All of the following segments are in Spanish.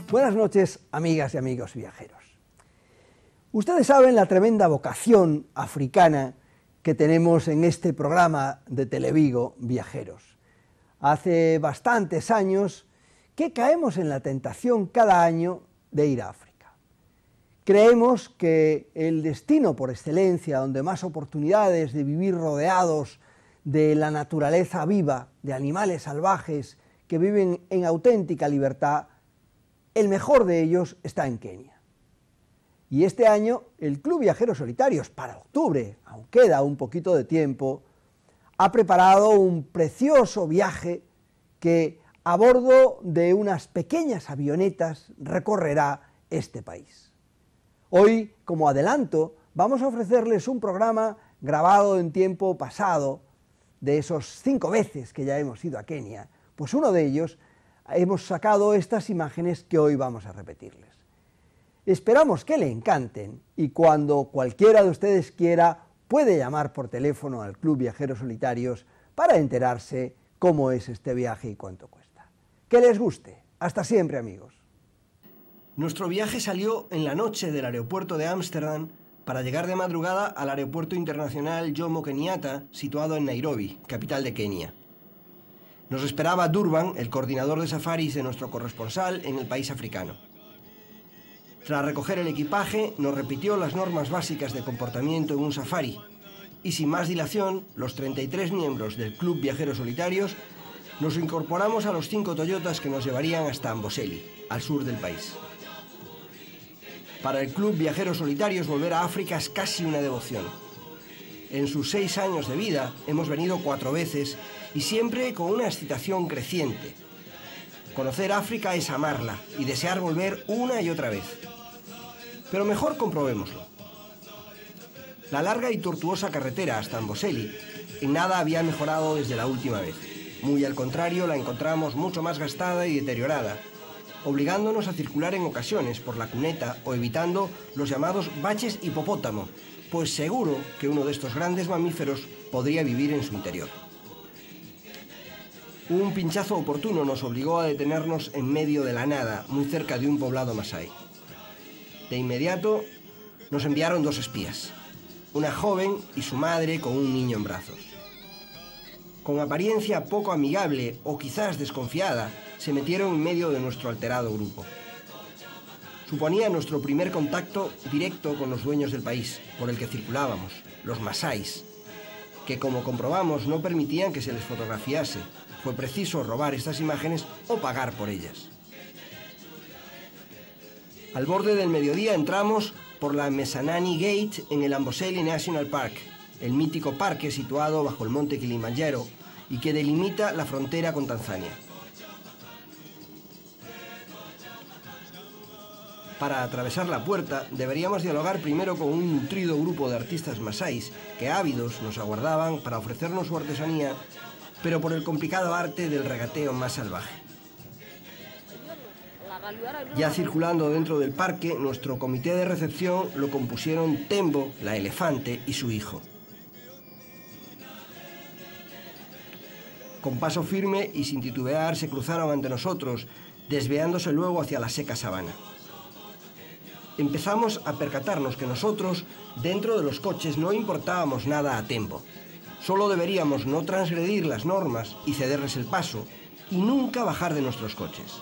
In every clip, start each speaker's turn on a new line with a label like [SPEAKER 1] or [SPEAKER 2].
[SPEAKER 1] Buenas noches, amigas y amigos viajeros. Ustedes saben la tremenda vocación africana que tenemos en este programa de Televigo Viajeros. Hace bastantes años que caemos en la tentación cada año de ir a África. Creemos que el destino por excelencia, donde más oportunidades de vivir rodeados de la naturaleza viva, de animales salvajes que viven en auténtica libertad, el mejor de ellos está en Kenia. Y este año el Club Viajeros Solitarios, para octubre, aún queda un poquito de tiempo, ha preparado un precioso viaje que a bordo de unas pequeñas avionetas recorrerá este país. Hoy, como adelanto, vamos a ofrecerles un programa grabado en tiempo pasado, de esos 5 veces que ya hemos ido a Kenia, pues uno de ellos hemos sacado estas imágenes que hoy vamos a repetirles. Esperamos que le encanten y cuando cualquiera de ustedes quiera puede llamar por teléfono al Club Viajeros Solitarios para enterarse cómo es este viaje y cuánto cuesta. Que les guste. Hasta siempre, amigos.
[SPEAKER 2] Nuestro viaje salió en la noche del aeropuerto de Ámsterdam para llegar de madrugada al aeropuerto internacional Jomo Kenyatta, situado en Nairobi, capital de Kenia. Nos esperaba Durban, el coordinador de safaris de nuestro corresponsal en el país africano. Tras recoger el equipaje, nos repitió las normas básicas de comportamiento en un safari y sin más dilación, los 33 miembros del Club Viajeros Solitarios nos incorporamos a los 5 Toyotas que nos llevarían hasta Amboseli, al sur del país. Para el Club Viajeros Solitarios volver a África es casi una devoción. En sus 6 años de vida hemos venido 4 veces y siempre con una excitación creciente. Conocer África es amarla y desear volver una y otra vez. Pero mejor comprobémoslo. La larga y tortuosa carretera hasta Amboseli en nada había mejorado desde la última vez. Muy al contrario, la encontramos mucho más gastada y deteriorada, obligándonos a circular en ocasiones por la cuneta o evitando los llamados baches hipopótamo, pues seguro que uno de estos grandes mamíferos podría vivir en su interior. Un pinchazo oportuno nos obligó a detenernos en medio de la nada, muy cerca de un poblado masái. De inmediato nos enviaron 2 espías, una joven y su madre con un niño en brazos. Con apariencia poco amigable o quizás desconfiada, se metieron en medio de nuestro alterado grupo. Suponía nuestro primer contacto directo con los dueños del país por el que circulábamos, los masáis, que como comprobamos no permitían que se les fotografiase. Fue preciso robar estas imágenes o pagar por ellas. Al borde del mediodía entramos por la Mesanani Gate en el Amboseli National Park, el mítico parque situado bajo el monte Kilimanjaro y que delimita la frontera con Tanzania. Para atravesar la puerta deberíamos dialogar primero con un nutrido grupo de artistas masáis que ávidos nos aguardaban para ofrecernos su artesanía, pero por el complicado arte del regateo más salvaje. Ya circulando dentro del parque, nuestro comité de recepción lo compusieron Tembo, la elefante, y su hijo. Con paso firme y sin titubear se cruzaron ante nosotros, desviándose luego hacia la seca sabana. Empezamos a percatarnos que nosotros, dentro de los coches, no importábamos nada a Tembo. Solo deberíamos no transgredir las normas y cederles el paso, y nunca bajar de nuestros coches.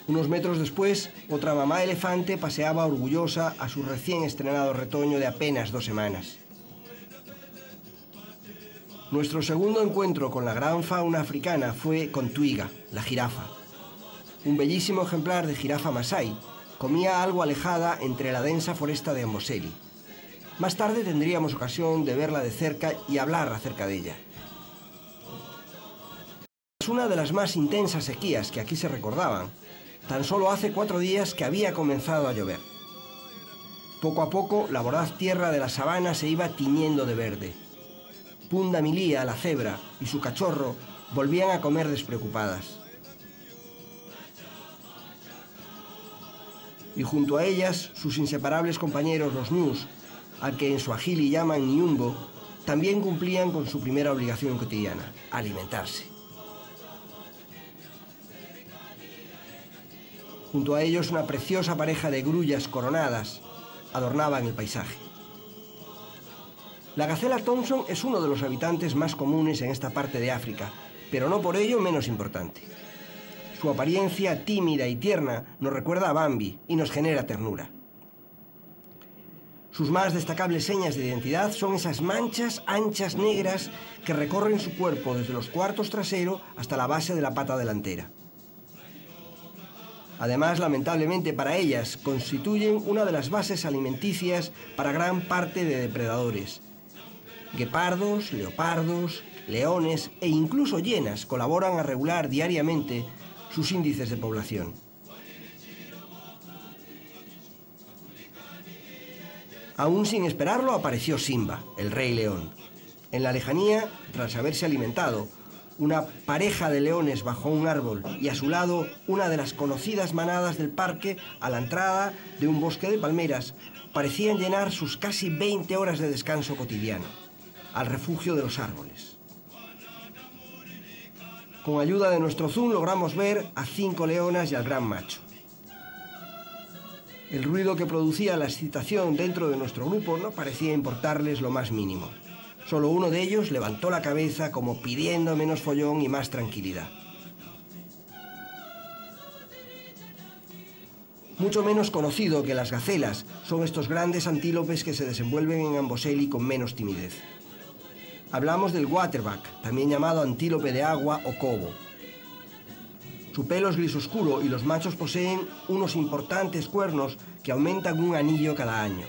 [SPEAKER 2] Unos metros después, otra mamá elefante paseaba orgullosa a su recién estrenado retoño de apenas 2 semanas. Nuestro segundo encuentro con la gran fauna africana fue con Twiga, la jirafa. Un bellísimo ejemplar de jirafa masái comía algo alejada entre la densa foresta de Amboseli. Más tarde tendríamos ocasión de verla de cerca y hablar acerca de ella. Es una de las más intensas sequías que aquí se recordaban. Tan solo hace 4 días que había comenzado a llover. Poco a poco, la voraz tierra de la sabana se iba tiñendo de verde. Punda Milía, la cebra, y su cachorro volvían a comer despreocupadas. Y junto a ellas, sus inseparables compañeros, los ñus, al que en suajili llaman Nyumbo, también cumplían con su primera obligación cotidiana, alimentarse. Junto a ellos una preciosa pareja de grullas coronadas adornaban el paisaje. La gacela Thompson es uno de los habitantes más comunes en esta parte de África, pero no por ello menos importante. Su apariencia tímida y tierna nos recuerda a Bambi y nos genera ternura. Sus más destacables señas de identidad son esas manchas anchas negras que recorren su cuerpo desde los cuartos traseros hasta la base de la pata delantera. Además, lamentablemente para ellas, constituyen una de las bases alimenticias para gran parte de depredadores. Guepardos, leopardos, leones e incluso hienas colaboran a regular diariamente sus índices de población. Aún sin esperarlo apareció Simba, el rey león. En la lejanía, tras haberse alimentado, una pareja de leones bajo un árbol y a su lado una de las conocidas manadas del parque a la entrada de un bosque de palmeras parecían llenar sus casi 20 horas de descanso cotidiano, al refugio de los árboles. Con ayuda de nuestro zoom logramos ver a 5 leonas y al gran macho. El ruido que producía la excitación dentro de nuestro grupo no parecía importarles lo más mínimo. Solo uno de ellos levantó la cabeza como pidiendo menos follón y más tranquilidad. Mucho menos conocido que las gacelas son estos grandes antílopes que se desenvuelven en Amboseli con menos timidez. Hablamos del waterbuck, también llamado antílope de agua o cobo. Su pelo es gris oscuro y los machos poseen unos importantes cuernos que aumentan un anillo cada año.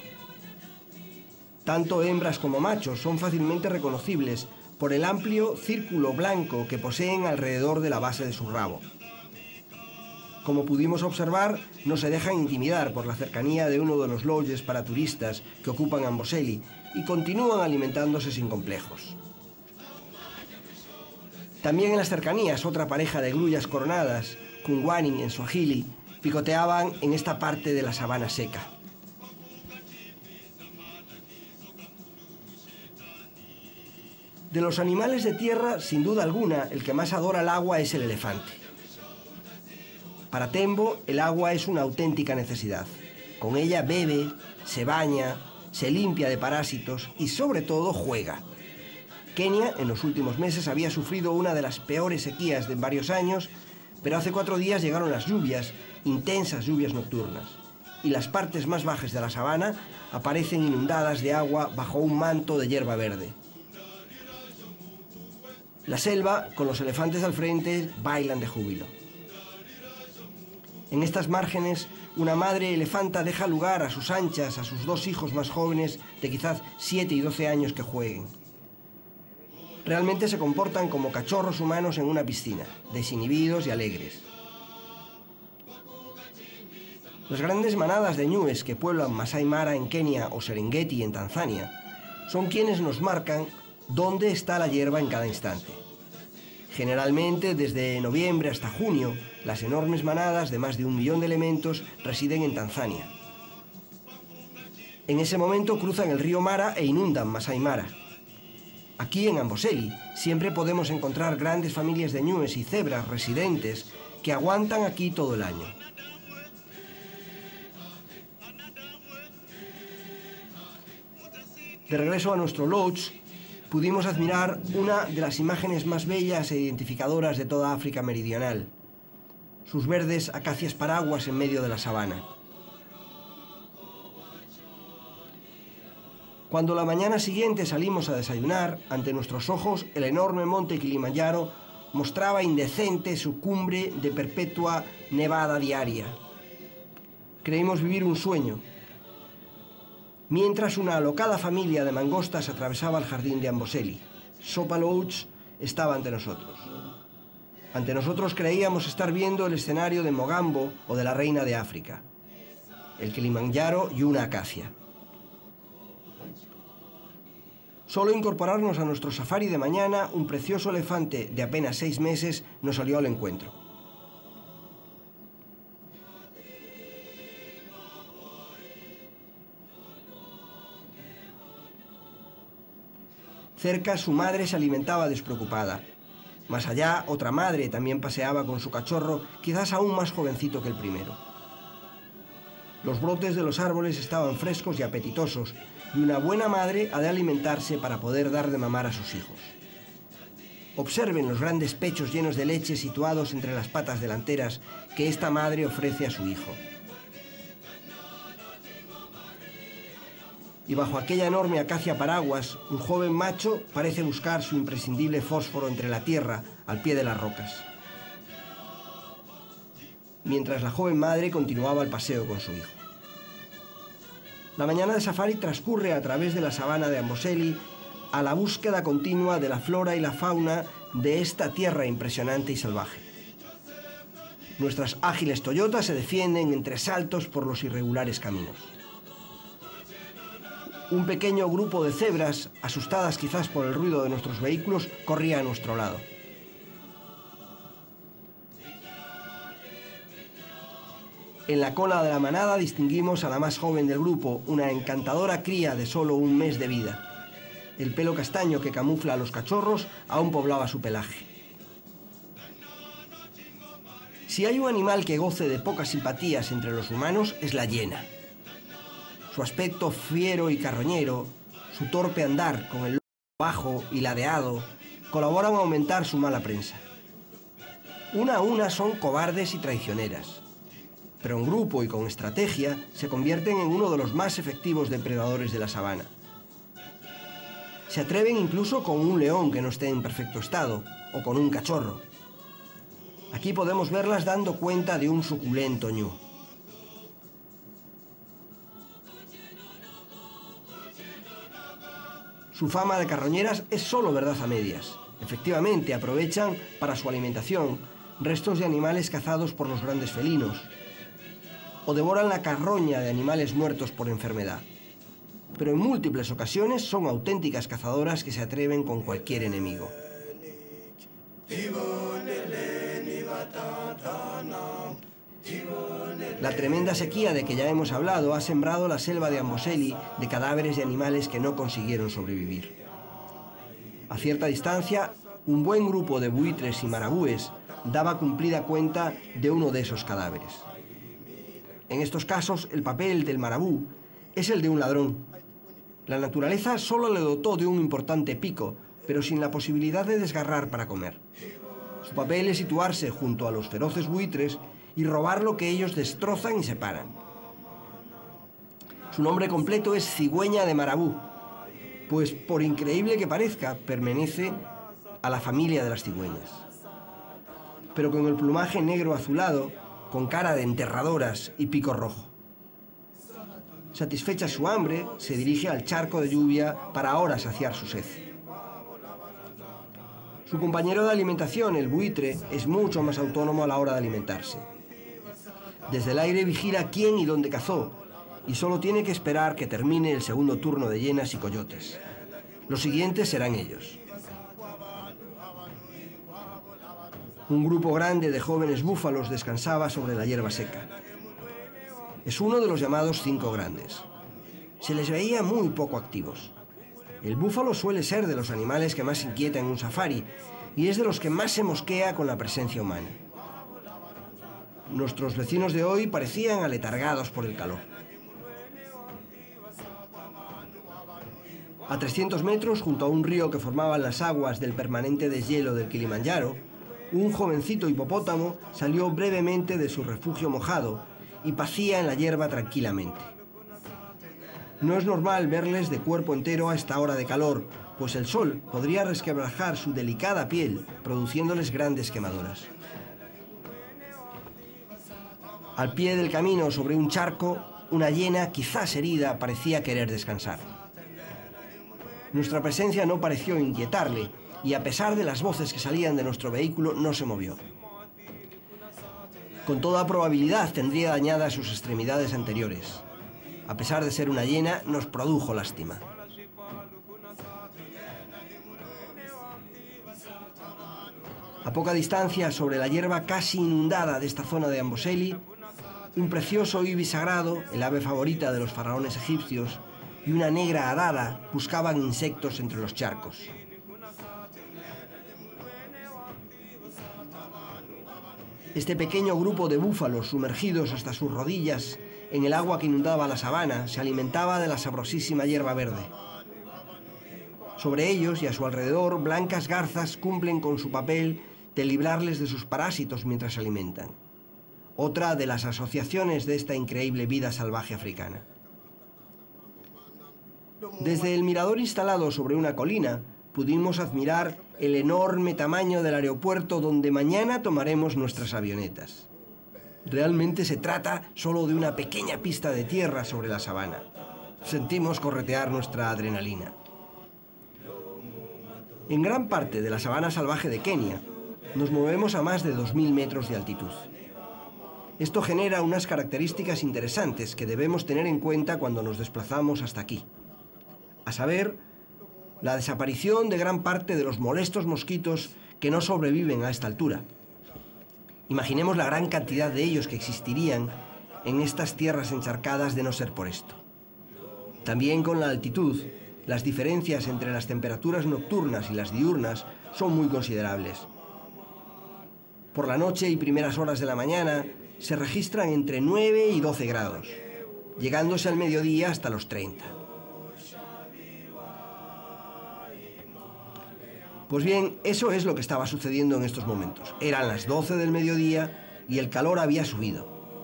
[SPEAKER 2] Tanto hembras como machos son fácilmente reconocibles por el amplio círculo blanco que poseen alrededor de la base de su rabo. Como pudimos observar, no se dejan intimidar por la cercanía de uno de los lodges para turistas que ocupan Amboseli y continúan alimentándose sin complejos. También en las cercanías, otra pareja de grullas coronadas, Kungwani en suajili, picoteaban en esta parte de la sabana seca. De los animales de tierra, sin duda alguna, el que más adora el agua es el elefante. Para Tembo, el agua es una auténtica necesidad. Con ella bebe, se baña, se limpia de parásitos y sobre todo juega. Kenia en los últimos meses había sufrido una de las peores sequías de varios años, pero hace 4 días llegaron las lluvias, intensas lluvias nocturnas, y las partes más bajas de la sabana aparecen inundadas de agua bajo un manto de hierba verde. La selva, con los elefantes al frente, bailan de júbilo. En estas márgenes, una madre elefanta deja lugar a sus anchas a sus 2 hijos más jóvenes de quizás 7 y 12 años que jueguen. Realmente se comportan como cachorros humanos en una piscina, desinhibidos y alegres. Las grandes manadas de ñúes que pueblan Masai Mara en Kenia o Serengeti en Tanzania son quienes nos marcan dónde está la hierba en cada instante. Generalmente, desde noviembre hasta junio, las enormes manadas de más de 1 millón de elementos residen en Tanzania. En ese momento cruzan el río Mara e inundan Masai Mara. Aquí en Amboseli siempre podemos encontrar grandes familias de ñúes y cebras residentes que aguantan aquí todo el año. De regreso a nuestro lodge, pudimos admirar una de las imágenes más bellas e identificadoras de toda África meridional: sus verdes acacias paraguas en medio de la sabana. Cuando la mañana siguiente salimos a desayunar, ante nuestros ojos el enorme monte Kilimanjaro mostraba indecente su cumbre de perpetua nevada diaria. Creímos vivir un sueño, mientras una alocada familia de mangostas atravesaba el jardín de Amboseli. Sopa Lodge estaba ante nosotros. Ante nosotros creíamos estar viendo el escenario de Mogambo o de la Reina de África, el Kilimanjaro y una acacia. Solo incorporarnos a nuestro safari de mañana, un precioso elefante de apenas 6 meses nos salió al encuentro. Cerca, su madre se alimentaba despreocupada. Más allá, otra madre también paseaba con su cachorro, quizás aún más jovencito que el primero. Los brotes de los árboles estaban frescos y apetitosos, y una buena madre ha de alimentarse para poder dar de mamar a sus hijos. Observen los grandes pechos llenos de leche situados entre las patas delanteras que esta madre ofrece a su hijo. Y bajo aquella enorme acacia paraguas, un joven macho parece buscar su imprescindible fósforo entre la tierra, al pie de las rocas, mientras la joven madre continuaba el paseo con su hijo. La mañana de safari transcurre a través de la sabana de Amboseli a la búsqueda continua de la flora y la fauna de esta tierra impresionante y salvaje. Nuestras ágiles Toyotas se defienden entre saltos por los irregulares caminos. Un pequeño grupo de cebras, asustadas quizás por el ruido de nuestros vehículos, corría a nuestro lado. En la cola de la manada distinguimos a la más joven del grupo, una encantadora cría de solo un mes de vida. El pelo castaño que camufla a los cachorros aún poblaba su pelaje. Si hay un animal que goce de pocas simpatías entre los humanos, es la hiena. Su aspecto fiero y carroñero, su torpe andar con el lomo bajo y ladeado, colaboran a aumentar su mala prensa. Una a una son cobardes y traicioneras, pero en grupo y con estrategia se convierten en uno de los más efectivos depredadores de la sabana. Se atreven incluso con un león que no esté en perfecto estado, o con un cachorro. Aquí podemos verlas dando cuenta de un suculento ñu. Su fama de carroñeras es solo verdad a medias. Efectivamente, aprovechan para su alimentación restos de animales cazados por los grandes felinos, o devoran la carroña de animales muertos por enfermedad. Pero en múltiples ocasiones son auténticas cazadoras que se atreven con cualquier enemigo. La tremenda sequía de que ya hemos hablado ha sembrado la selva de Amboseli de cadáveres de animales que no consiguieron sobrevivir. A cierta distancia, un buen grupo de buitres y marabúes daba cumplida cuenta de uno de esos cadáveres. En estos casos, el papel del marabú es el de un ladrón. La naturaleza solo le dotó de un importante pico, pero sin la posibilidad de desgarrar para comer. Su papel es situarse junto a los feroces buitres y robar lo que ellos destrozan y separan. Su nombre completo es cigüeña de marabú, pues por increíble que parezca, pertenece a la familia de las cigüeñas. Pero con el plumaje negro azulado, con cara de enterradoras y pico rojo. Satisfecha su hambre, se dirige al charco de lluvia para ahora saciar su sed. Su compañero de alimentación, el buitre, es mucho más autónomo a la hora de alimentarse. Desde el aire vigila quién y dónde cazó, y solo tiene que esperar que termine el segundo turno de hienas y coyotes. Los siguientes serán ellos. Un grupo grande de jóvenes búfalos descansaba sobre la hierba seca. Es uno de los llamados 5 grandes. Se les veía muy poco activos. El búfalo suele ser de los animales que más inquieta en un safari y es de los que más se mosquea con la presencia humana. Nuestros vecinos de hoy parecían aletargados por el calor. A 300 metros, junto a un río que formaban las aguas del permanente deshielo del Kilimanjaro, un jovencito hipopótamo salió brevemente de su refugio mojado y pacía en la hierba tranquilamente. No es normal verles de cuerpo entero a esta hora de calor, pues el sol podría resquebrajar su delicada piel, produciéndoles grandes quemaduras. Al pie del camino, sobre un charco, una hiena, quizás herida, parecía querer descansar. Nuestra presencia no pareció inquietarle, y a pesar de las voces que salían de nuestro vehículo, no se movió. Con toda probabilidad tendría dañadas sus extremidades anteriores. A pesar de ser una hiena, nos produjo lástima. A poca distancia, sobre la hierba casi inundada de esta zona de Amboseli, un precioso ibis sagrado, el ave favorita de los faraones egipcios, y una negra arara buscaban insectos entre los charcos. Este pequeño grupo de búfalos sumergidos hasta sus rodillas en el agua que inundaba la sabana, se alimentaba de la sabrosísima hierba verde. Sobre ellos y a su alrededor, blancas garzas cumplen con su papel de librarles de sus parásitos mientras se alimentan. Otra de las asociaciones de esta increíble vida salvaje africana. Desde el mirador instalado sobre una colina, pudimos admirar el enorme tamaño del aeropuerto donde mañana tomaremos nuestras avionetas. Realmente se trata solo de una pequeña pista de tierra sobre la sabana. Sentimos corretear nuestra adrenalina. En gran parte de la sabana salvaje de Kenia, nos movemos a más de 2000 metros de altitud. Esto genera unas características interesantes que debemos tener en cuenta cuando nos desplazamos hasta aquí. A saber, la desaparición de gran parte de los molestos mosquitos que no sobreviven a esta altura. Imaginemos la gran cantidad de ellos que existirían en estas tierras encharcadas de no ser por esto. También con la altitud, las diferencias entre las temperaturas nocturnas y las diurnas son muy considerables. Por la noche y primeras horas de la mañana se registran entre 9 y 12 grados, llegándose al mediodía hasta los 30. Pues bien, eso es lo que estaba sucediendo en estos momentos. Eran las 12 del mediodía y el calor había subido.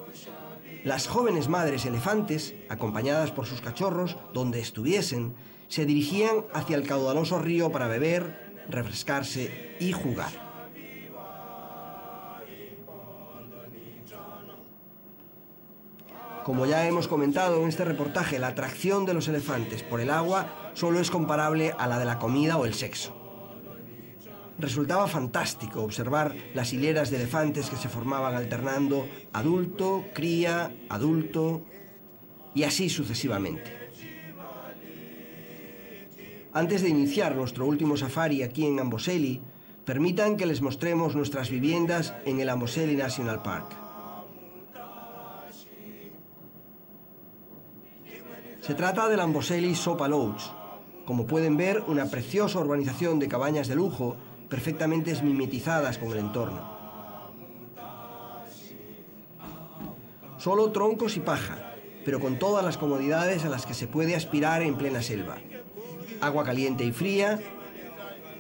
[SPEAKER 2] Las jóvenes madres elefantes, acompañadas por sus cachorros, donde estuviesen, se dirigían hacia el caudaloso río para beber, refrescarse y jugar. Como ya hemos comentado en este reportaje, la atracción de los elefantes por el agua solo es comparable a la de la comida o el sexo. Resultaba fantástico observar las hileras de elefantes que se formaban alternando adulto, cría, adulto y así sucesivamente. Antes de iniciar nuestro último safari aquí en Amboseli, permitan que les mostremos nuestras viviendas en el Amboseli National Park. Se trata del Amboseli Sopa Lodge. Como pueden ver, una preciosa urbanización de cabañas de lujo, perfectamente mimetizadas con el entorno. Solo troncos y paja, pero con todas las comodidades a las que se puede aspirar en plena selva. Agua caliente y fría,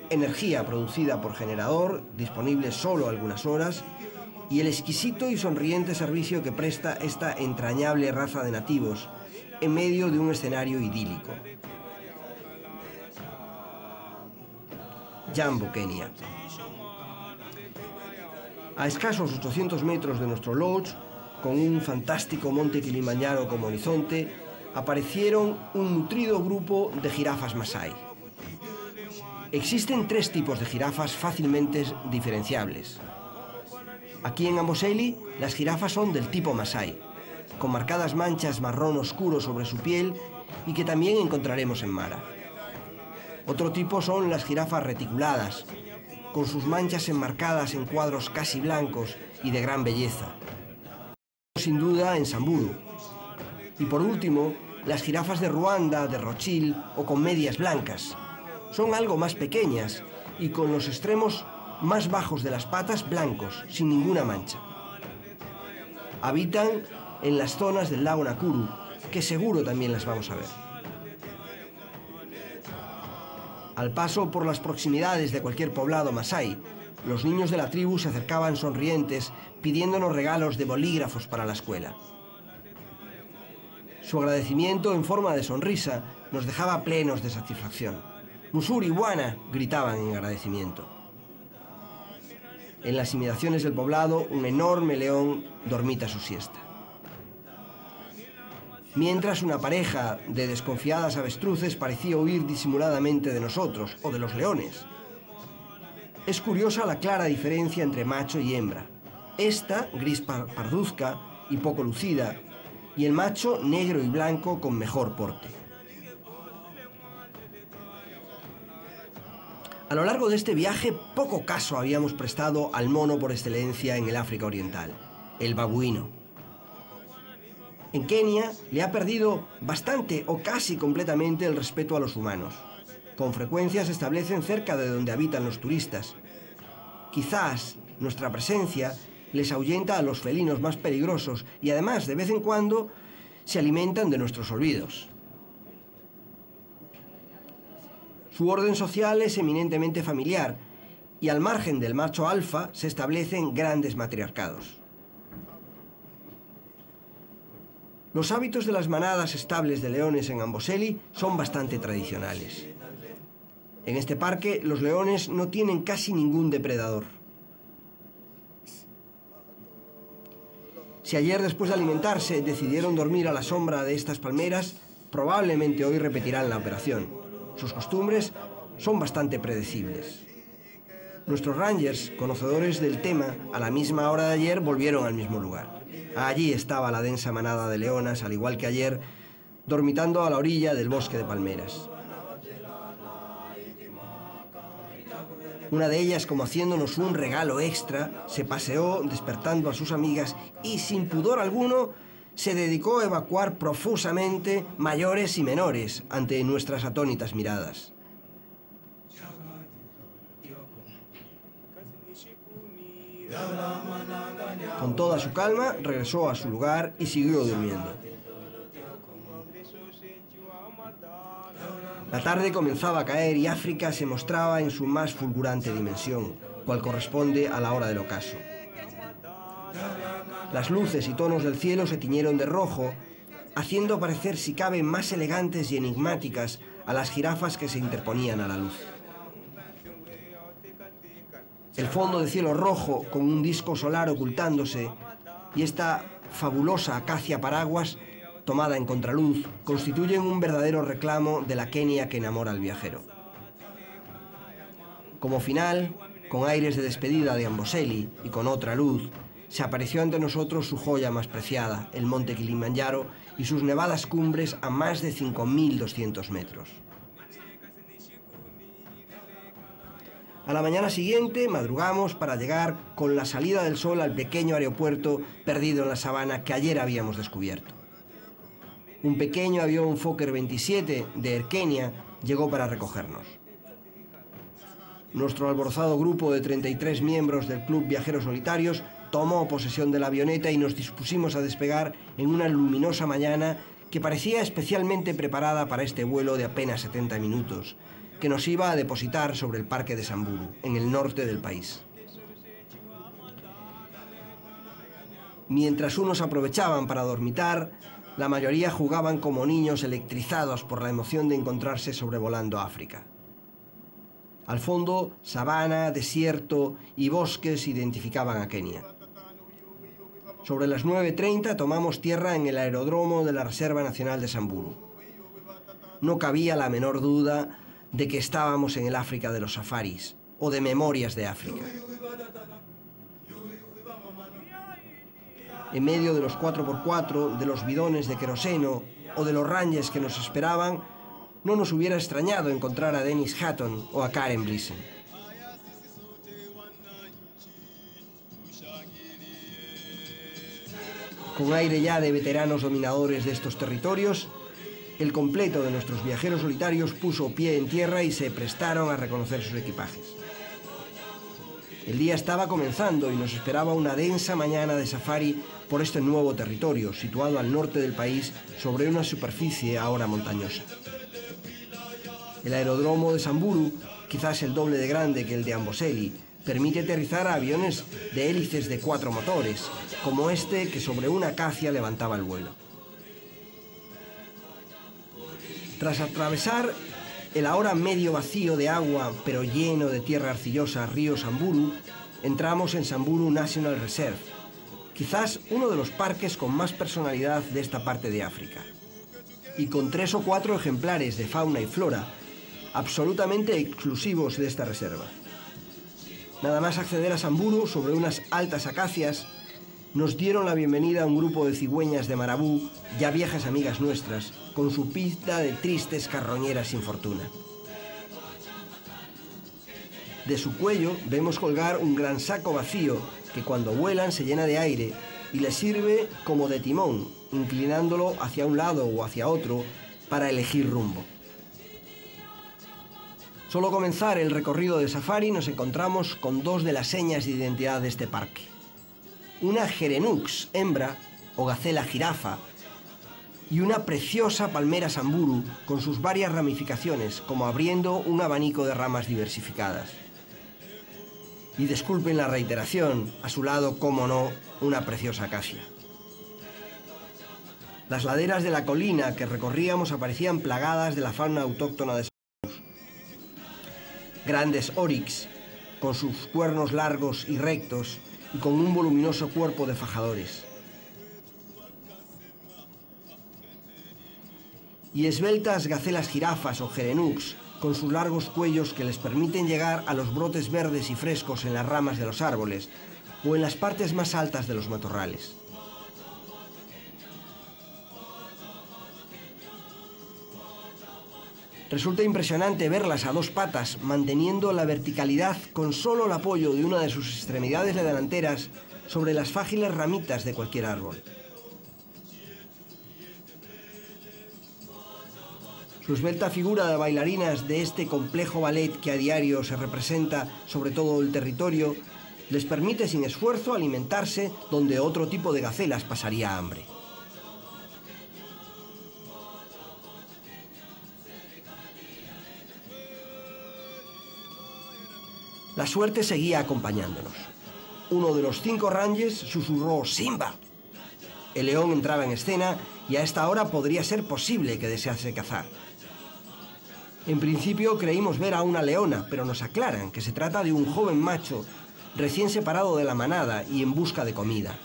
[SPEAKER 2] energía producida por generador, disponible solo algunas horas, y el exquisito y sonriente servicio que presta esta entrañable raza de nativos en medio de un escenario idílico. Jambo, Kenia. A escasos 800 metros de nuestro lodge, con un fantástico monte Kilimanjaro como horizonte, aparecieron un nutrido grupo de jirafas masái. Existen 3 tipos de jirafas fácilmente diferenciables. Aquí en Amboseli, las jirafas son del tipo masái, con marcadas manchas marrón oscuro sobre su piel y que también encontraremos en Mara. Otro tipo son las jirafas reticuladas, con sus manchas enmarcadas en cuadros casi blancos y de gran belleza. Sin duda en Samburu. Y por último, las jirafas de Ruanda, de Rothschild o con medias blancas. Son algo más pequeñas y con los extremos más bajos de las patas blancos, sin ninguna mancha. Habitan en las zonas del lago Nakuru, que seguro también las vamos a ver. Al paso por las proximidades de cualquier poblado masái, los niños de la tribu se acercaban sonrientes pidiéndonos regalos de bolígrafos para la escuela. Su agradecimiento en forma de sonrisa nos dejaba plenos de satisfacción. «Musuri, Wana», gritaban en agradecimiento. En las inmediaciones del poblado, un enorme león dormita su siesta. Mientras una pareja de desconfiadas avestruces parecía huir disimuladamente de nosotros o de los leones. Es curiosa la clara diferencia entre macho y hembra. Esta, gris parduzca y poco lucida, y el macho negro y blanco con mejor porte. A lo largo de este viaje, poco caso habíamos prestado al mono por excelencia en el África Oriental, el babuino. En Kenia le ha perdido bastante o casi completamente el respeto a los humanos. Con frecuencia se establecen cerca de donde habitan los turistas. Quizás nuestra presencia les ahuyenta a los felinos más peligrosos y además de vez en cuando se alimentan de nuestros olvidos. Su orden social es eminentemente familiar y al margen del macho alfa se establecen grandes matriarcados. Los hábitos de las manadas estables de leones en Amboseli son bastante tradicionales. En este parque los leones no tienen casi ningún depredador. Si ayer después de alimentarse decidieron dormir a la sombra de estas palmeras, probablemente hoy repetirán la operación. Sus costumbres son bastante predecibles. Nuestros rangers, conocedores del tema, a la misma hora de ayer volvieron al mismo lugar. Allí estaba la densa manada de leonas, al igual que ayer, dormitando a la orilla del bosque de palmeras. Una de ellas, como haciéndonos un regalo extra, se paseó despertando a sus amigas y, sin pudor alguno, se dedicó a evacuar profusamente mayores y menores ante nuestras atónitas miradas. Con toda su calma, regresó a su lugar y siguió durmiendo. La tarde comenzaba a caer y África se mostraba en su más fulgurante dimensión, cual corresponde a la hora del ocaso. Las luces y tonos del cielo se tiñeron de rojo, haciendo parecer si cabe más elegantes y enigmáticas a las jirafas que se interponían a la luz. El fondo de cielo rojo, con un disco solar ocultándose, y esta fabulosa acacia paraguas, tomada en contraluz, constituyen un verdadero reclamo de la Kenia que enamora al viajero. Como final, con aires de despedida de Amboseli y con otra luz, se apareció ante nosotros su joya más preciada, el monte Kilimanjaro y sus nevadas cumbres a más de 5.200 metros. A la mañana siguiente madrugamos para llegar con la salida del sol al pequeño aeropuerto perdido en la sabana que ayer habíamos descubierto. Un pequeño avión Fokker 27 de Air Kenya llegó para recogernos. Nuestro alborozado grupo de 33 miembros del Club Viajeros Solitarios tomó posesión de la avioneta y nos dispusimos a despegar en una luminosa mañana que parecía especialmente preparada para este vuelo de apenas 70 minutos, que nos iba a depositar sobre el parque de Samburu, en el norte del país. Mientras unos aprovechaban para dormitar, la mayoría jugaban como niños electrizados por la emoción de encontrarse sobrevolando África. Al fondo, sabana, desierto y bosques identificaban a Kenia. Sobre las 9:30 tomamos tierra en el aeródromo de la Reserva Nacional de Samburu. No cabía la menor duda de que estábamos en el África de los safaris, o de Memorias de África. En medio de los 4x4, de los bidones de queroseno o de los rangers que nos esperaban, no nos hubiera extrañado encontrar a Dennis Hatton o a Karen Blissen. Con aire ya de veteranos dominadores de estos territorios, el completo de nuestros viajeros solitarios puso pie en tierra y se prestaron a reconocer sus equipajes. El día estaba comenzando y nos esperaba una densa mañana de safari por este nuevo territorio, situado al norte del país, sobre una superficie ahora montañosa. El aeródromo de Samburu, quizás el doble de grande que el de Amboseli, permite aterrizar a aviones de hélices de 4 motores, como este que sobre una acacia levantaba el vuelo. Tras atravesar el ahora medio vacío de agua, pero lleno de tierra arcillosa, río Samburu, entramos en Samburu National Reserve, quizás uno de los parques con más personalidad de esta parte de África, y con 3 o 4 ejemplares de fauna y flora absolutamente exclusivos de esta reserva. Nada más acceder a Samburu, sobre unas altas acacias, nos dieron la bienvenida a un grupo de cigüeñas de Marabú, ya viejas amigas nuestras, con su pinta de tristes carroñeras sin fortuna. De su cuello vemos colgar un gran saco vacío que cuando vuelan se llena de aire y les sirve como de timón, inclinándolo hacia un lado o hacia otro para elegir rumbo. Solo comenzar el recorrido de safari nos encontramos con 2 de las señas de identidad de este parque. Una gerenux hembra o gacela jirafa, y una preciosa palmera samburu con sus varias ramificaciones, como abriendo un abanico de ramas diversificadas. Y disculpen la reiteración, a su lado, cómo no, una preciosa acacia. Las laderas de la colina que recorríamos aparecían plagadas de la fauna autóctona de Samburu. Grandes oryx, con sus cuernos largos y rectos y con un voluminoso cuerpo de fajadores. Y esbeltas gacelas jirafas o gerenux, con sus largos cuellos que les permiten llegar a los brotes verdes y frescos en las ramas de los árboles o en las partes más altas de los matorrales. Resulta impresionante verlas a dos patas, manteniendo la verticalidad con solo el apoyo de una de sus extremidades delanteras sobre las frágiles ramitas de cualquier árbol. Su esbelta figura de bailarinas de este complejo ballet que a diario se representa sobre todo el territorio, les permite sin esfuerzo alimentarse donde otro tipo de gacelas pasaría hambre. La suerte seguía acompañándonos. Uno de los 5 rangers susurró «¡Simba!». El león entraba en escena y a esta hora podría ser posible que desease cazar. En principio creímos ver a una leona, pero nos aclaran que se trata de un joven macho recién separado de la manada y en busca de comida.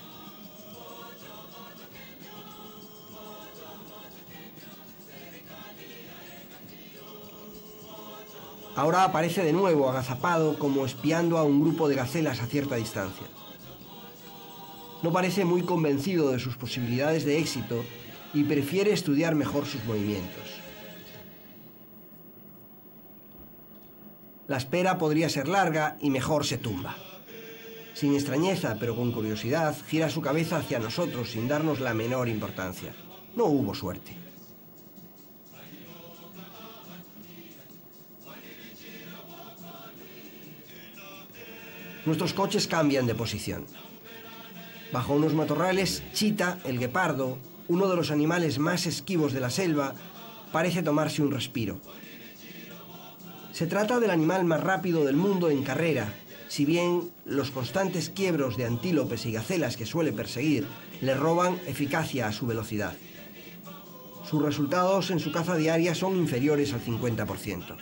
[SPEAKER 2] Ahora aparece de nuevo agazapado como espiando a un grupo de gacelas a cierta distancia. No parece muy convencido de sus posibilidades de éxito y prefiere estudiar mejor sus movimientos. La espera podría ser larga y mejor se tumba. Sin extrañeza, pero con curiosidad, gira su cabeza hacia nosotros sin darnos la menor importancia. No hubo suerte. Nuestros coches cambian de posición. Bajo unos matorrales, Chita, el guepardo, uno de los animales más esquivos de la selva, parece tomarse un respiro. Se trata del animal más rápido del mundo en carrera, si bien los constantes quiebros de antílopes y gacelas que suele perseguir le roban eficacia a su velocidad. Sus resultados en su caza diaria son inferiores al 50%.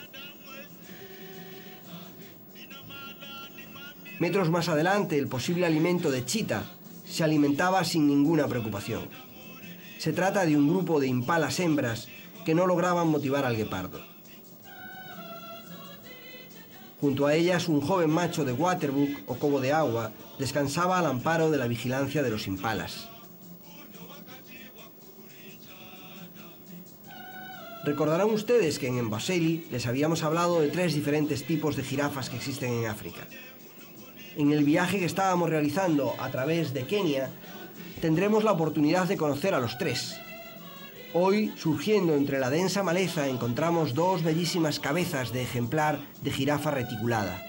[SPEAKER 2] Metros más adelante, el posible alimento de Chita se alimentaba sin ninguna preocupación. Se trata de un grupo de impalas hembras que no lograban motivar al guepardo. Junto a ellas, un joven macho de waterbuck o cobo de agua descansaba al amparo de la vigilancia de los impalas. Recordarán ustedes que en Amboseli les habíamos hablado de 3 diferentes tipos de jirafas que existen en África. En el viaje que estábamos realizando a través de Kenia, tendremos la oportunidad de conocer a los 3. Hoy, surgiendo entre la densa maleza, encontramos 2 bellísimas cabezas de ejemplar de jirafa reticulada.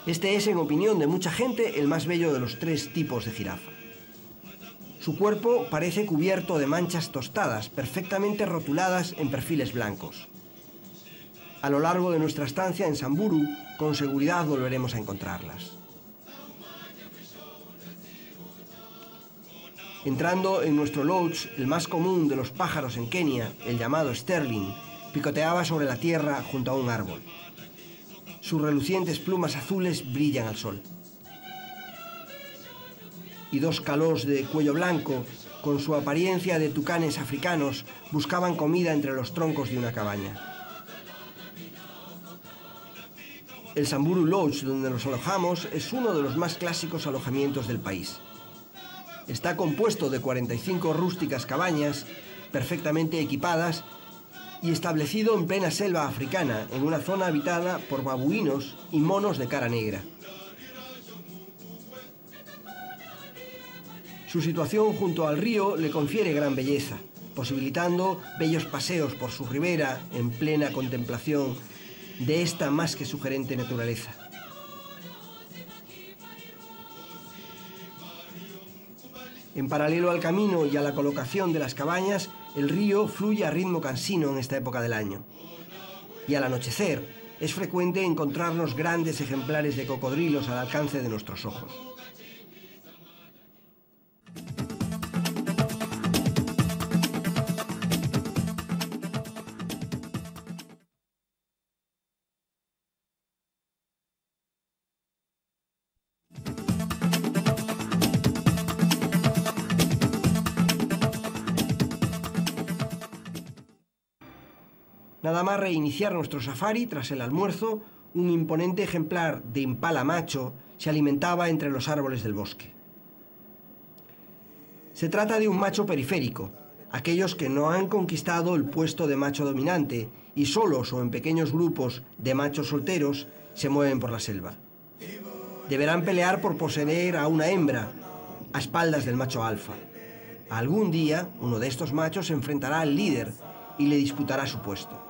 [SPEAKER 2] Este es, en opinión de mucha gente, el más bello de los 3 tipos de jirafa. Su cuerpo parece cubierto de manchas tostadas, perfectamente rotuladas en perfiles blancos. A lo largo de nuestra estancia en Samburu, con seguridad volveremos a encontrarlas. Entrando en nuestro lodge, el más común de los pájaros en Kenia, el llamado sterling, picoteaba sobre la tierra junto a un árbol. Sus relucientes plumas azules brillan al sol. Y 2 calós de cuello blanco, con su apariencia de tucanes africanos, buscaban comida entre los troncos de una cabaña. El Samburu Lodge, donde nos alojamos, es uno de los más clásicos alojamientos del país. Está compuesto de 45 rústicas cabañas, perfectamente equipadas, y establecido en plena selva africana, en una zona habitada por babuinos y monos de cara negra. Su situación junto al río le confiere gran belleza, posibilitando bellos paseos por su ribera en plena contemplación de esta más que sugerente naturaleza. En paralelo al camino y a la colocación de las cabañas, el río fluye a ritmo cansino en esta época del año. Y al anochecer, es frecuente encontrarnos grandes ejemplares de cocodrilos al alcance de nuestros ojos. Nada más reiniciar nuestro safari tras el almuerzo, un imponente ejemplar de impala macho se alimentaba entre los árboles del bosque. Se trata de un macho periférico, aquellos que no han conquistado el puesto de macho dominante y solos o en pequeños grupos de machos solteros se mueven por la selva. Deberán pelear por poseer a una hembra a espaldas del macho alfa. Algún día, uno de estos machos se enfrentará al líder y le disputará su puesto.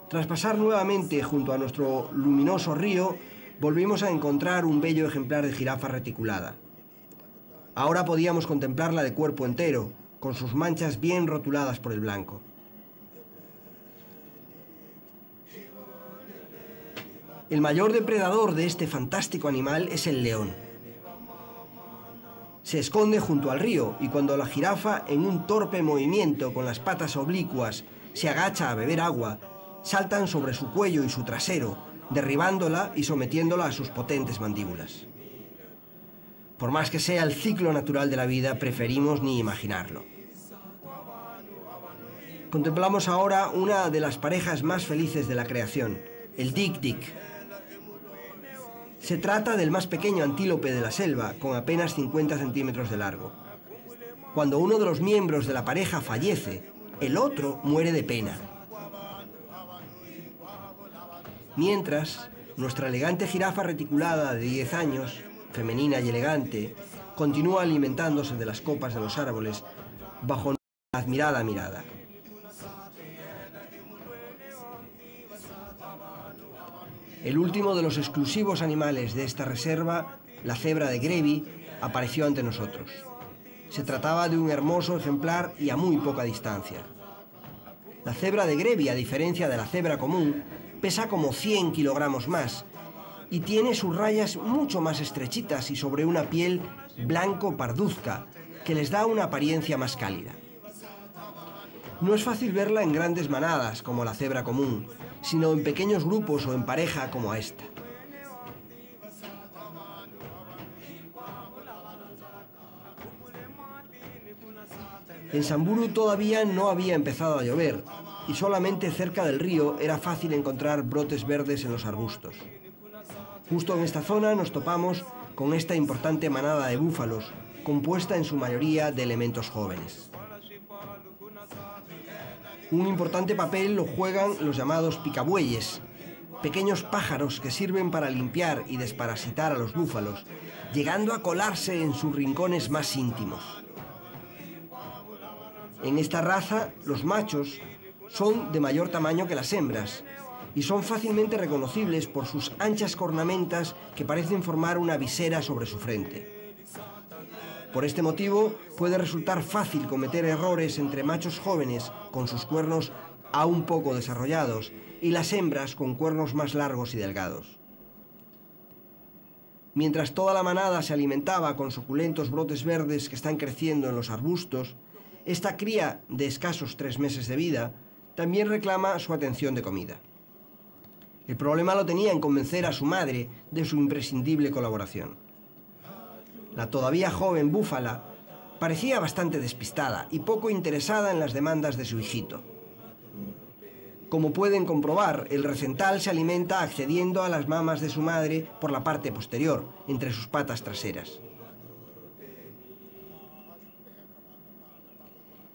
[SPEAKER 2] Tras pasar nuevamente junto a nuestro luminoso río, volvimos a encontrar un bello ejemplar de jirafa reticulada. Ahora podíamos contemplarla de cuerpo entero, con sus manchas bien rotuladas por el blanco. El mayor depredador de este fantástico animal es el león. Se esconde junto al río y cuando la jirafa, en un torpe movimiento con las patas oblicuas, se agacha a beber agua, saltan sobre su cuello y su trasero, derribándola y sometiéndola a sus potentes mandíbulas. Por más que sea el ciclo natural de la vida, preferimos ni imaginarlo. Contemplamos ahora una de las parejas más felices de la creación, el dik-dik. Se trata del más pequeño antílope de la selva, con apenas 50 centímetros de largo. Cuando uno de los miembros de la pareja fallece, el otro muere de pena. Mientras, nuestra elegante jirafa reticulada de 10 años, femenina y elegante, continúa alimentándose de las copas de los árboles bajo nuestra admirada mirada. El último de los exclusivos animales de esta reserva, la cebra de Grevi, apareció ante nosotros. Se trataba de un hermoso ejemplar y a muy poca distancia. La cebra de Grevi, a diferencia de la cebra común, pesa como 100 kilogramos más y tiene sus rayas mucho más estrechitas y sobre una piel blanco parduzca que les da una apariencia más cálida. No es fácil verla en grandes manadas como la cebra común, sino en pequeños grupos o en pareja como esta. En Samburu todavía no había empezado a llover y solamente cerca del río era fácil encontrar brotes verdes en los arbustos. Justo en esta zona nos topamos con esta importante manada de búfalos, compuesta en su mayoría de elementos jóvenes. Un importante papel lo juegan los llamados picabueyes, pequeños pájaros que sirven para limpiar y desparasitar a los búfalos, llegando a colarse en sus rincones más íntimos. En esta raza, los machos son de mayor tamaño que las hembras y son fácilmente reconocibles por sus anchas cornamentas que parecen formar una visera sobre su frente. Por este motivo, puede resultar fácil cometer errores entre machos jóvenes con sus cuernos aún poco desarrollados y las hembras con cuernos más largos y delgados. Mientras toda la manada se alimentaba con suculentos brotes verdes que están creciendo en los arbustos, esta cría de escasos 3 meses de vida también reclama su atención de comida. El problema lo tenía en convencer a su madre de su imprescindible colaboración. La todavía joven búfala parecía bastante despistada y poco interesada en las demandas de su hijito. Como pueden comprobar, el recental se alimenta accediendo a las mamas de su madre por la parte posterior, entre sus patas traseras.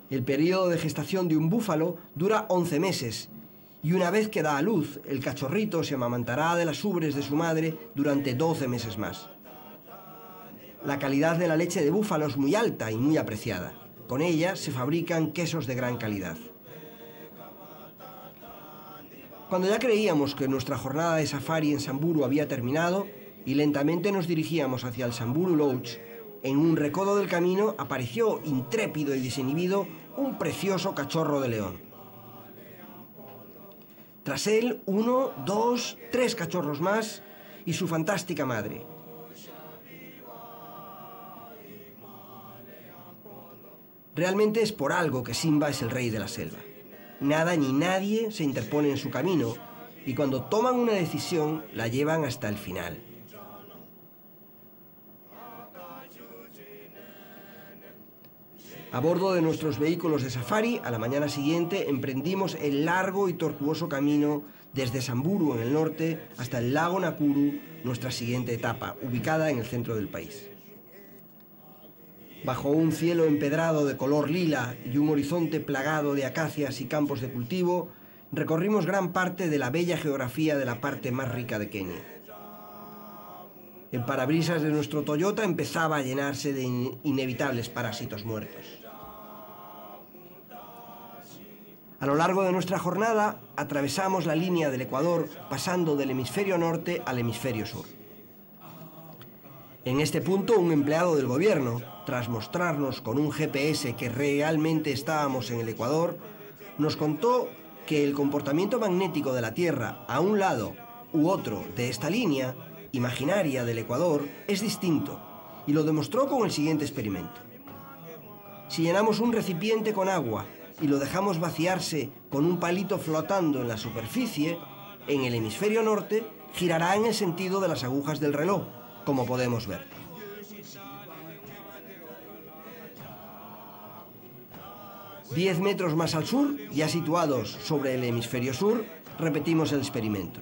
[SPEAKER 2] El periodo de gestación de un búfalo dura 11 meses y una vez que da a luz, el cachorrito se amamantará de las ubres de su madre durante 12 meses más. La calidad de la leche de búfalo es muy alta y muy apreciada. Con ella se fabrican quesos de gran calidad. Cuando ya creíamos que nuestra jornada de safari en Samburu había terminado, y lentamente nos dirigíamos hacia el Samburu Lodge, en un recodo del camino apareció, intrépido y desinhibido, un precioso cachorro de león. Tras él, 1, 2, 3 cachorros más y su fantástica madre. Realmente es por algo que Simba es el rey de la selva. Nada ni nadie se interpone en su camino y cuando toman una decisión la llevan hasta el final. A bordo de nuestros vehículos de safari, a la mañana siguiente emprendimos el largo y tortuoso camino desde Samburu en el norte hasta el lago Nakuru, nuestra siguiente etapa, ubicada en el centro del país. Bajo un cielo empedrado de color lila y un horizonte plagado de acacias y campos de cultivo, recorrimos gran parte de la bella geografía de la parte más rica de Kenia. El parabrisas de nuestro Toyota empezaba a llenarse de inevitables parásitos muertos. A lo largo de nuestra jornada, atravesamos la línea del Ecuador pasando del hemisferio norte al hemisferio sur. En este punto, un empleado del gobierno, tras mostrarnos con un GPS que realmente estábamos en el Ecuador, nos contó que el comportamiento magnético de la Tierra a un lado u otro de esta línea imaginaria del Ecuador es distinto, y lo demostró con el siguiente experimento. Si llenamos un recipiente con agua y lo dejamos vaciarse con un palito flotando en la superficie, en el hemisferio norte girará en el sentido de las agujas del reloj, como podemos ver. Diez metros más al sur, ya situados sobre el hemisferio sur, repetimos el experimento.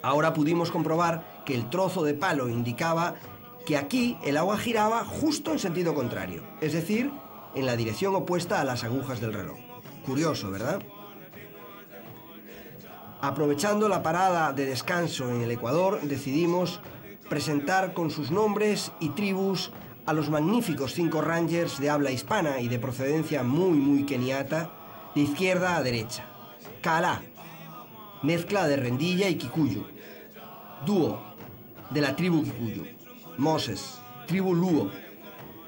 [SPEAKER 2] Ahora pudimos comprobar que el trozo de palo indicaba que aquí el agua giraba justo en sentido contrario, es decir, en la dirección opuesta a las agujas del reloj. Curioso, ¿verdad? Aprovechando la parada de descanso en el Ecuador, decidimos presentar con sus nombres y tribus a los magníficos 5 Rangers de habla hispana y de procedencia muy keniata, de izquierda a derecha. Kala, mezcla de rendilla y kikuyu. Duo, de la tribu kikuyu. Moses, tribu Luo.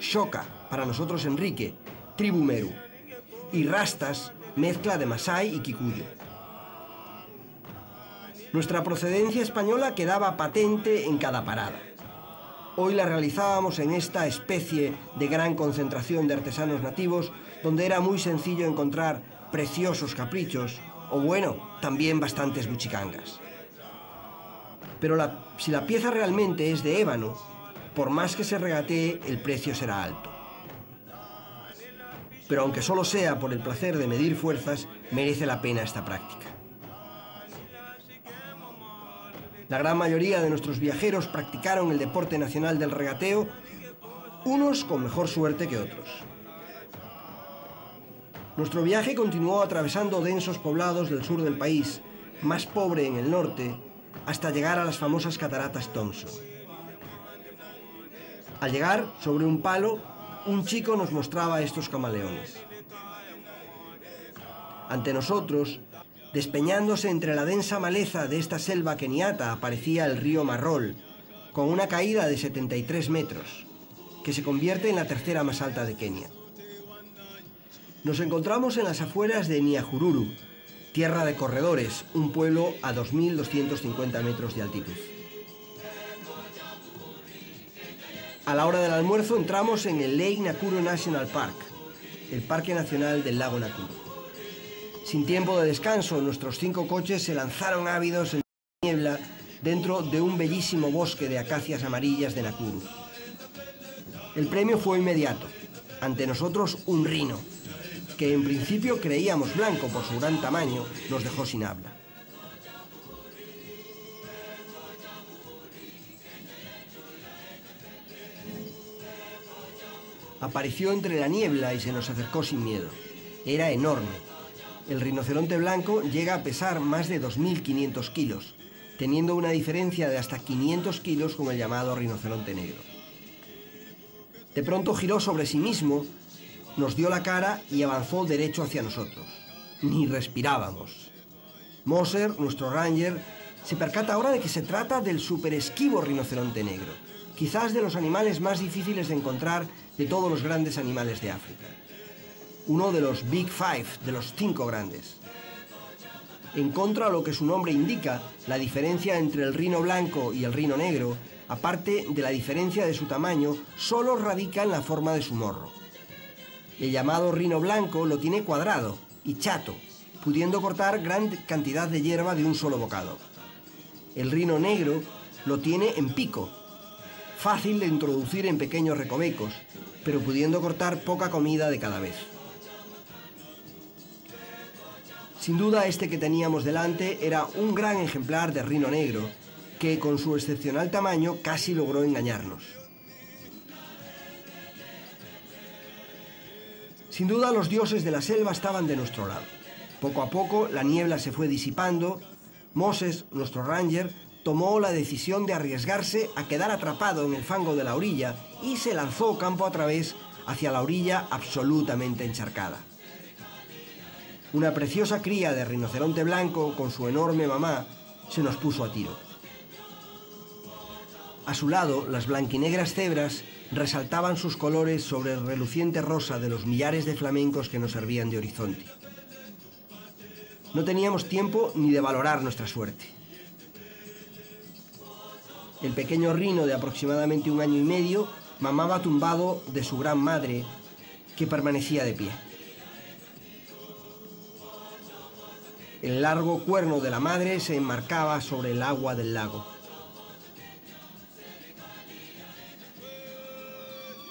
[SPEAKER 2] Shoka, para nosotros Enrique, tribu Meru. Y Rastas, mezcla de Masái y kikuyu. Nuestra procedencia española quedaba patente en cada parada. Hoy la realizábamos en esta especie de gran concentración de artesanos nativos, donde era muy sencillo encontrar preciosos caprichos, o bueno, también bastantes buchicangas. Pero si la pieza realmente es de ébano, por más que se regatee, el precio será alto. Pero aunque solo sea por el placer de medir fuerzas, merece la pena esta práctica. La gran mayoría de nuestros viajeros practicaron el deporte nacional del regateo, unos con mejor suerte que otros. Nuestro viaje continuó atravesando densos poblados del sur del país, más pobre en el norte, hasta llegar a las famosas cataratas Thompson. Al llegar, sobre un palo, un chico nos mostraba estos camaleones. Ante nosotros, despeñándose entre la densa maleza de esta selva keniata, aparecía el río Marrol, con una caída de 73 metros, que se convierte en la tercera más alta de Kenia. Nos encontramos en las afueras de Nyahururu, tierra de corredores, un pueblo a 2.250 metros de altitud. A la hora del almuerzo entramos en el Lake Nakuru National Park, el Parque Nacional del Lago Nakuru. Sin tiempo de descanso, nuestros 5 coches se lanzaron ávidos en la niebla dentro de un bellísimo bosque de acacias amarillas de Nakuru. El premio fue inmediato. Ante nosotros un rino, que en principio creíamos blanco por su gran tamaño, nos dejó sin habla. Apareció entre la niebla y se nos acercó sin miedo. Era enorme. El rinoceronte blanco llega a pesar más de 2.500 kilos, teniendo una diferencia de hasta 500 kilos con el llamado rinoceronte negro. De pronto giró sobre sí mismo, nos dio la cara y avanzó derecho hacia nosotros. Ni respirábamos. Moser, nuestro ranger, se percata ahora de que se trata del superesquivo rinoceronte negro, quizás de los animales más difíciles de encontrar de todos los grandes animales de África. Uno de los Big Five, de los 5 grandes. En contra a lo que su nombre indica, la diferencia entre el rino blanco y el rino negro, aparte de la diferencia de su tamaño, solo radica en la forma de su morro. El llamado rino blanco lo tiene cuadrado y chato, pudiendo cortar gran cantidad de hierba de un solo bocado. El rino negro lo tiene en pico, fácil de introducir en pequeños recovecos, pero pudiendo cortar poca comida de cada vez. Sin duda, este que teníamos delante era un gran ejemplar de rino negro, que con su excepcional tamaño casi logró engañarnos. Sin duda, los dioses de la selva estaban de nuestro lado. Poco a poco la niebla se fue disipando. Moses, nuestro ranger, tomó la decisión de arriesgarse a quedar atrapado en el fango de la orilla y se lanzó campo a través hacia la orilla absolutamente encharcada. Una preciosa cría de rinoceronte blanco con su enorme mamá se nos puso a tiro. A su lado, las blanquinegras cebras resaltaban sus colores sobre el reluciente rosa de los millares de flamencos que nos servían de horizonte. No teníamos tiempo ni de valorar nuestra suerte. El pequeño rino de aproximadamente 1 año y medio mamaba tumbado de su gran madre, que permanecía de pie. El largo cuerno de la madre se enmarcaba sobre el agua del lago.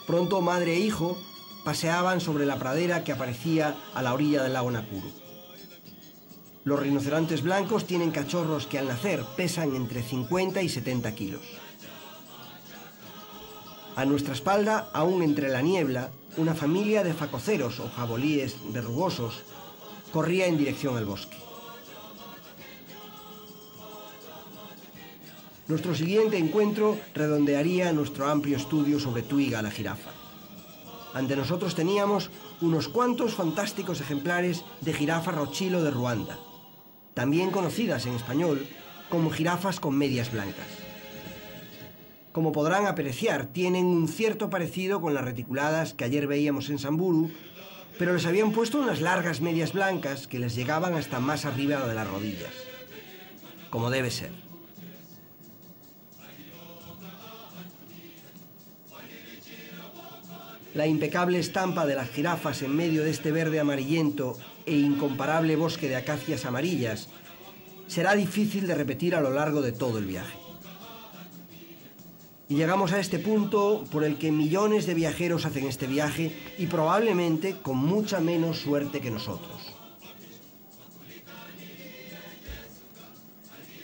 [SPEAKER 2] Pronto madre e hijo paseaban sobre la pradera que aparecía a la orilla del lago Nakuru. Los rinocerontes blancos tienen cachorros que al nacer pesan entre 50 y 70 kilos. A nuestra espalda, aún entre la niebla, una familia de facoceros o jabalíes verrugosos corría en dirección al bosque. Nuestro siguiente encuentro redondearía nuestro amplio estudio sobre Twiga, la jirafa. Ante nosotros teníamos unos cuantos fantásticos ejemplares de jirafa rochilo de Ruanda, también conocidas en español como jirafas con medias blancas. Como podrán apreciar, tienen un cierto parecido con las reticuladas que ayer veíamos en Samburu, pero les habían puesto unas largas medias blancas que les llegaban hasta más arriba de las rodillas, como debe ser. La impecable estampa de las jirafas en medio de este verde amarillento e incomparable bosque de acacias amarillas será difícil de repetir a lo largo de todo el viaje. Y llegamos a este punto por el que millones de viajeros hacen este viaje y probablemente con mucha menos suerte que nosotros.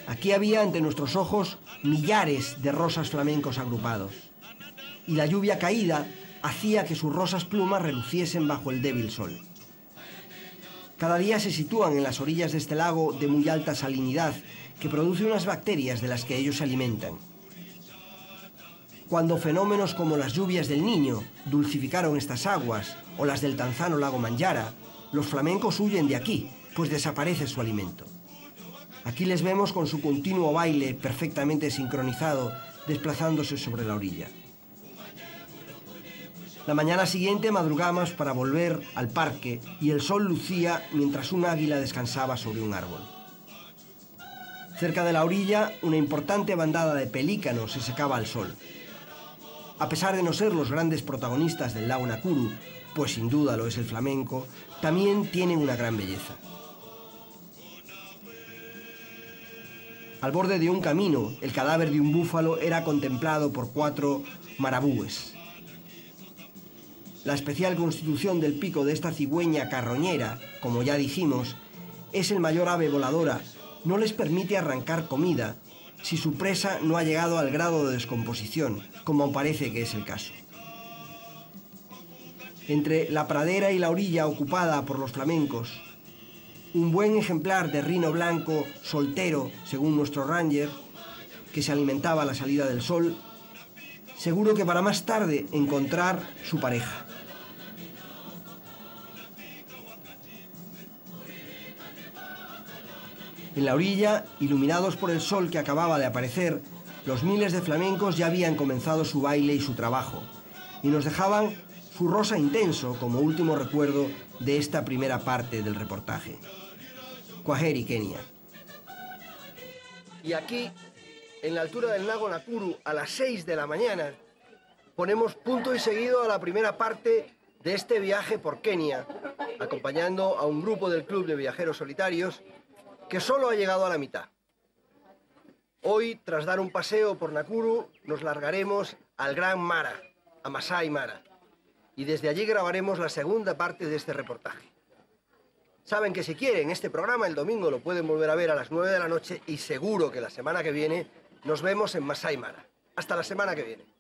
[SPEAKER 2] Aquí había ante nuestros ojos millares de rosas flamencos agrupados, y la lluvia caída hacía que sus rosas plumas reluciesen bajo el débil sol. Cada día se sitúan en las orillas de este lago de muy alta salinidad que produce unas bacterias de las que ellos se alimentan. Cuando fenómenos como las lluvias del Niño dulcificaron estas aguas o las del Tanzano lago Manyara, los flamencos huyen de aquí, pues desaparece su alimento. Aquí les vemos con su continuo baile perfectamente sincronizado, desplazándose sobre la orilla. La mañana siguiente madrugamos para volver al parque y el sol lucía mientras un águila descansaba sobre un árbol. Cerca de la orilla, una importante bandada de pelícanos se secaba al sol. A pesar de no ser los grandes protagonistas del lago Nakuru, pues sin duda lo es el flamenco, también tienen una gran belleza. Al borde de un camino, el cadáver de un búfalo era contemplado por 4 marabúes. La especial constitución del pico de esta cigüeña carroñera, como ya dijimos, es el mayor ave voladora, no les permite arrancar comida si su presa no ha llegado al grado de descomposición, como parece que es el caso. Entre la pradera y la orilla ocupada por los flamencos, un buen ejemplar de rino blanco soltero, según nuestro ranger, que se alimentaba a la salida del sol, seguro que para más tarde encontrar su pareja. En la orilla, iluminados por el sol que acababa de aparecer, los miles de flamencos ya habían comenzado su baile y su trabajo, y nos dejaban su rosa intenso como último recuerdo de esta primera parte del reportaje. Kwaheri, Kenia. Y aquí, en la altura del lago Nakuru, a las 6 de la mañana, ponemos punto y seguido a la primera parte de este viaje por Kenia, acompañando a un grupo del Club de Viajeros Solitarios que solo ha llegado a la mitad. Hoy, tras dar un paseo por Nakuru, nos largaremos al Gran Mara, a Masai Mara, y desde allí grabaremos la segunda parte de este reportaje. Saben que si quieren este programa el domingo lo pueden volver a ver a las 9 de la noche y seguro que la semana que viene nos vemos en Masai Mara. Hasta la semana que viene.